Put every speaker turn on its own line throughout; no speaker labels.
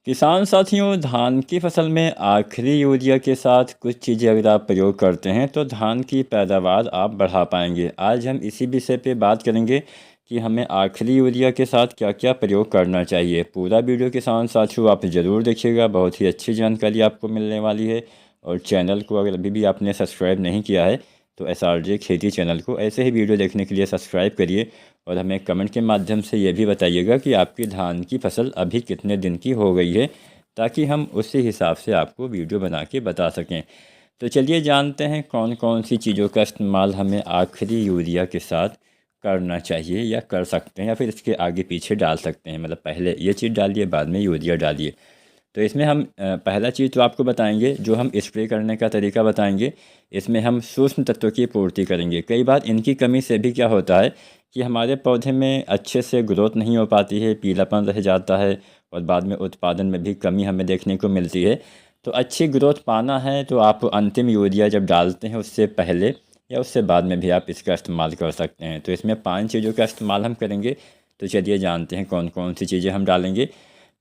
किसान साथियों, धान की फसल में आखिरी यूरिया के साथ कुछ चीज़ें अगर आप प्रयोग करते हैं तो धान की पैदावार आप बढ़ा पाएंगे। आज हम इसी विषय पे बात करेंगे कि हमें आखिरी यूरिया के साथ क्या क्या प्रयोग करना चाहिए। पूरा वीडियो किसान साथियों आप ज़रूर देखिएगा, बहुत ही अच्छी जानकारी आपको मिलने वाली है। और चैनल को अगर अभी भी आपने सब्सक्राइब नहीं किया है तो SRJ खेती चैनल को ऐसे ही वीडियो देखने के लिए सब्सक्राइब करिए। और हमें कमेंट के माध्यम से ये भी बताइएगा कि आपकी धान की फसल अभी कितने दिन की हो गई है, ताकि हम उसी हिसाब से आपको वीडियो बना के बता सकें। तो चलिए जानते हैं कौन कौन सी चीज़ों का इस्तेमाल हमें आखिरी यूरिया के साथ करना चाहिए या कर सकते हैं, या फिर इसके आगे पीछे डाल सकते हैं। मतलब पहले ये चीज़ डालिए, बाद में यूरिया डालिए। तो इसमें हम पहला चीज़ तो आपको बताएंगे, जो हम स्प्रे करने का तरीका बताएंगे। इसमें हम सूक्ष्म तत्वों की पूर्ति करेंगे। कई बार इनकी कमी से भी क्या होता है कि हमारे पौधे में अच्छे से ग्रोथ नहीं हो पाती है, पीलापन रह जाता है और बाद में उत्पादन में भी कमी हमें देखने को मिलती है। तो अच्छी ग्रोथ पाना है तो आप अंतिम यूरिया जब डालते हैं उससे पहले या उससे बाद में भी आप इसका इस्तेमाल कर सकते हैं। तो इसमें 5 चीज़ों का इस्तेमाल हम करेंगे। तो चलिए जानते हैं कौन कौन सी चीज़ें हम डालेंगे।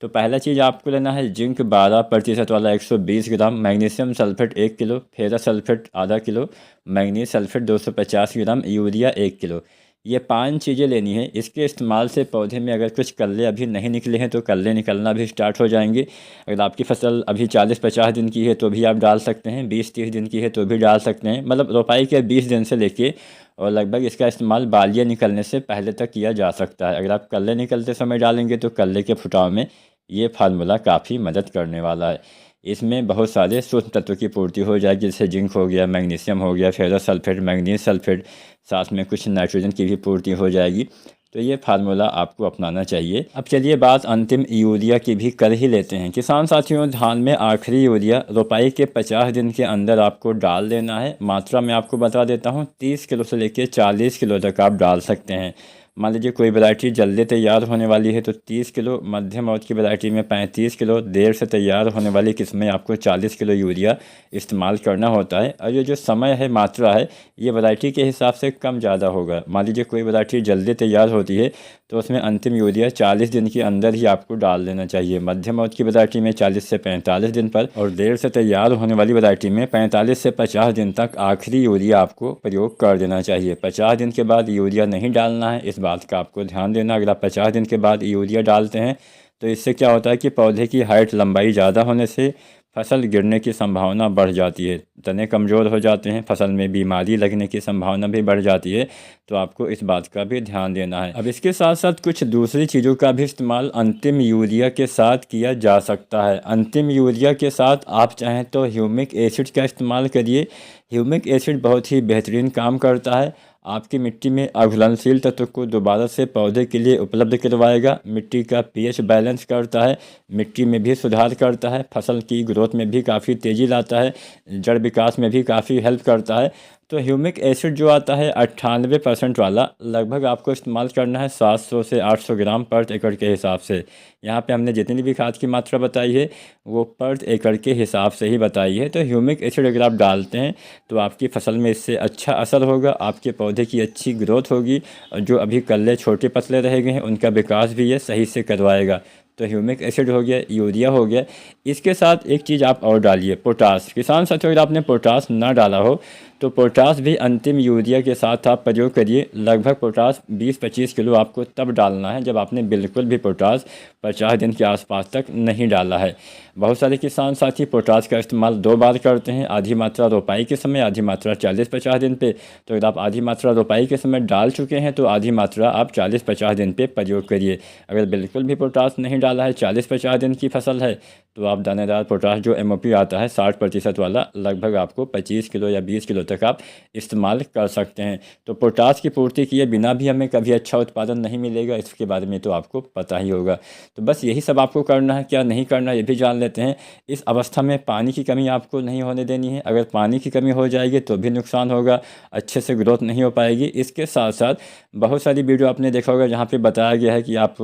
तो पहला चीज़ आपको लेना है जिंक 12% वाला 120 gram, magnesium sulphate 1 kilo, ferrous sulphate आधा kilo, manganese sulphate 250 gram, urea 1 kilo. ये 5 चीज़ें लेनी है। इसके इस्तेमाल से पौधे में अगर कुछ कल्ले अभी नहीं निकले हैं तो कल्ले निकलना भी स्टार्ट हो जाएंगे। अगर आपकी फसल अभी 40-50 दिन की है तो भी आप डाल सकते हैं, 20-30 दिन की है तो भी डाल सकते हैं। मतलब रोपाई के 20 दिन से लेके और लगभग इसका इस्तेमाल बालियाँ निकलने से पहले तक किया जा सकता है। अगर आप कल्ले निकलते समय डालेंगे तो कल्ले के फुटाव में ये फार्मूला काफ़ी मदद करने वाला है। इसमें बहुत सारे सूक्ष्म तत्वों की पूर्ति हो जाएगी, जैसे जिंक हो गया, मैग्नीशियम हो गया, फेरस सल्फेट, मैग्नीज सल्फेट, साथ में कुछ नाइट्रोजन की भी पूर्ति हो जाएगी। तो ये फार्मूला आपको अपनाना चाहिए। अब चलिए बात अंतिम यूरिया की भी कर ही लेते हैं। किसान साथियों, धान में आखिरी यूरिया रोपाई के 50 दिन के अंदर आपको डाल देना है। मात्रा मैं आपको बता देता हूँ, 30 किलो से लेकर 40 किलो तक आप डाल सकते हैं। मान लीजिए कोई वैरायटी जल्दी तैयार होने वाली है तो 30 किलो, मध्यम अवधि की वैरायटी में 35 किलो, देर से तैयार होने वाली किस्म में आपको 40 किलो यूरिया इस्तेमाल करना होता है। और ये जो समय है, मात्रा है, ये वैरायटी के हिसाब से कम ज़्यादा होगा। मान लीजिए कोई वैरायटी जल्दी तैयार होती है तो उसमें अंतिम यूरिया 40 दिन के अंदर ही आपको डाल देना चाहिए। मध्यम अवधि की वैरायटी में 40 से 45 दिन पर, और देर से तैयार होने वाली वैरायटी में 45 से 50 दिन तक आखिरी यूरिया आपको प्रयोग कर देना चाहिए। 50 दिन के बाद यूरिया नहीं डालना है, इस बात का आपको ध्यान देना। अगर आप 50 दिन के बाद यूरिया डालते हैं तो इससे क्या होता है कि पौधे की हाइट, लंबाई ज़्यादा होने से फसल गिरने की संभावना बढ़ जाती है, तने कमज़ोर हो जाते हैं, फसल में बीमारी लगने की संभावना भी बढ़ जाती है। तो आपको इस बात का भी ध्यान देना है। अब इसके साथ साथ कुछ दूसरी चीज़ों का भी इस्तेमाल अंतिम यूरिया के साथ किया जा सकता है। अंतिम यूरिया के साथ आप चाहें तो ह्यूमिक एसिड का इस्तेमाल करिए। ह्यूमिक एसिड बहुत ही बेहतरीन काम करता है, आपकी मिट्टी में अघुलनशील तत्व को दोबारा से पौधे के लिए उपलब्ध करवाएगा, मिट्टी का पीएच बैलेंस करता है, मिट्टी में भी सुधार करता है, फसल की ग्रोथ में भी काफ़ी तेज़ी लाता है, जड़ विकास में भी काफ़ी हेल्प करता है। तो ह्यूमिक एसिड जो आता है 98% वाला, लगभग आपको इस्तेमाल करना है 700 से 800 ग्राम पर एकड़ के हिसाब से। यहाँ पे हमने जितनी भी खाद की मात्रा बताई है वो पर एकड़ के हिसाब से ही बताई है। तो ह्यूमिक एसिड अगर आप डालते हैं तो आपकी फसल में इससे अच्छा असर होगा, आपके पौधे की अच्छी ग्रोथ होगी, और जो अभी कल्ले छोटे पतले रह गए हैं उनका विकास भी ये सही से करवाएगा। तो ह्यूमिक एसिड हो गया, यूरिया हो गया। इसके साथ एक चीज़ आप और डालिए, पोटास। किसान साथियों, अगर आपने पोटास ना डाला हो तो पोटास भी अंतिम यूरिया के साथ आप प्रयोग करिए। लगभग पोटास 20-25 किलो आपको तब डालना है जब आपने बिल्कुल भी पोटास 50 दिन के आसपास तक नहीं डाला है। बहुत सारे किसान साथी पोटास का इस्तेमाल 2 बार करते हैं, आधी मात्रा रोपाई के समय, आधी मात्रा 40-50 दिन पे। तो अगर आप आधी मात्रा रोपाई के समय डाल चुके हैं तो आधी मात्रा आप 40-50 दिन पे प्रयोग करिए। अगर बिल्कुल भी पोटास नहीं डाला है, 40-50 दिन की फसल है, तो आप दानेदार पोटास जो MOP आता है 60% वाला, लगभग आपको 25 किलो या 20 किलो तक आप इस्तेमाल कर सकते हैं। तो पोटास की पूर्ति किए बिना भी हमें कभी अच्छा उत्पादन नहीं मिलेगा, इसके बारे में तो आपको पता ही होगा। तो बस यही सब आपको करना है। क्या नहीं करना ये भी जान लेते हैं। इस अवस्था में पानी की कमी आपको नहीं होने देनी है। अगर पानी की कमी हो जाएगी तो भी नुकसान होगा, अच्छे से ग्रोथ नहीं हो पाएगी। इसके साथ साथ बहुत सारी वीडियो आपने देखा होगा जहाँ पे बताया गया है कि आप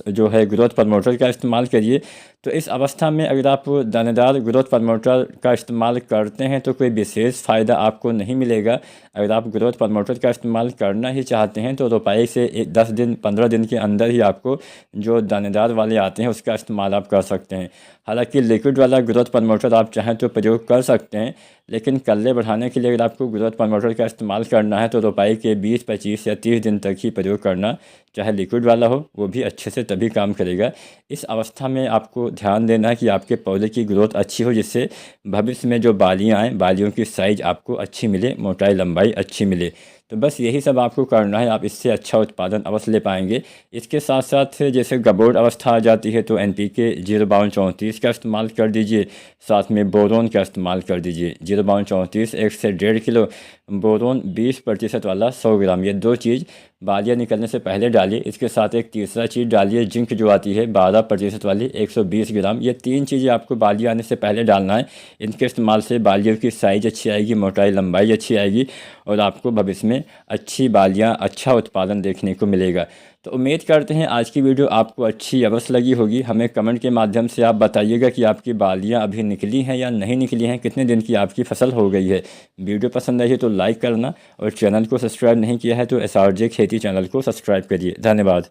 जो है ग्रोथ प्रमोटर का इस्तेमाल करिए। तो इस अवस्था में अगर आप दानेदार ग्रोथ प्रमोटर का इस्तेमाल करते हैं तो कोई विशेष फ़ायदा आपको नहीं मिलेगा। अगर आप ग्रोथ प्रमोटर का इस्तेमाल करना ही चाहते हैं तो रोपाई से 10 दिन 15 दिन के अंदर ही आपको जो दानेदार वाले आते हैं उसका इस्तेमाल आप कर सकते हैं। हालांकि लिक्विड वाला ग्रोथ प्रमोटर आप चाहें तो प्रयोग कर सकते हैं, लेकिन कल्ले बढ़ाने के लिए अगर आपको ग्रोथ प्रमोटर का इस्तेमाल करना है तो रोपाई के 20, 25 या 30 दिन तक ही प्रयोग करना, चाहे लिक्विड वाला हो, वो भी अच्छे से तभी काम करेगा। इस अवस्था में आपको ध्यान देना है कि आपके पौधे की ग्रोथ अच्छी हो, जिससे भविष्य में जो बालियाँ आएँ, बालियों की साइज़ आपको अच्छी मिले, मोटाई लंबाई अच्छी मिले। तो बस यही सब आपको करना है, आप इससे अच्छा उत्पादन अवश्य ले पाएंगे। इसके साथ साथ जैसे गबोर्ड अवस्था आ जाती है तो NPK 05234 का इस्तेमाल कर दीजिए, साथ में बोरोन का इस्तेमाल कर दीजिए। 05234 1 से 1.5 किलो, बोरोन 20% वाला 100 ग्राम, ये 2 चीज़ बालियाँ निकलने से पहले डालिए। इसके साथ एक तीसरा चीज़ डालिए, जिंक जो आती है 12% वाली 120 ग्राम। ये 3 चीज़ें आपको बालियाँ आने से पहले डालना है। इनके इस्तेमाल से बालियों की साइज़ अच्छी आएगी, मोटाई लंबाई अच्छी आएगी और आपको भविष्य में अच्छी बालियाँ, अच्छा उत्पादन देखने को मिलेगा। तो उम्मीद करते हैं आज की वीडियो आपको अच्छी अवश्य लगी होगी। हमें कमेंट के माध्यम से आप बताइएगा कि आपकी बालियाँ अभी निकली हैं या नहीं निकली हैं, कितने दिन की आपकी फसल हो गई है। वीडियो पसंद आई है तो लाइक करना और चैनल को सब्सक्राइब नहीं किया है तो SRJ खेती चैनल को सब्सक्राइब करिए। धन्यवाद।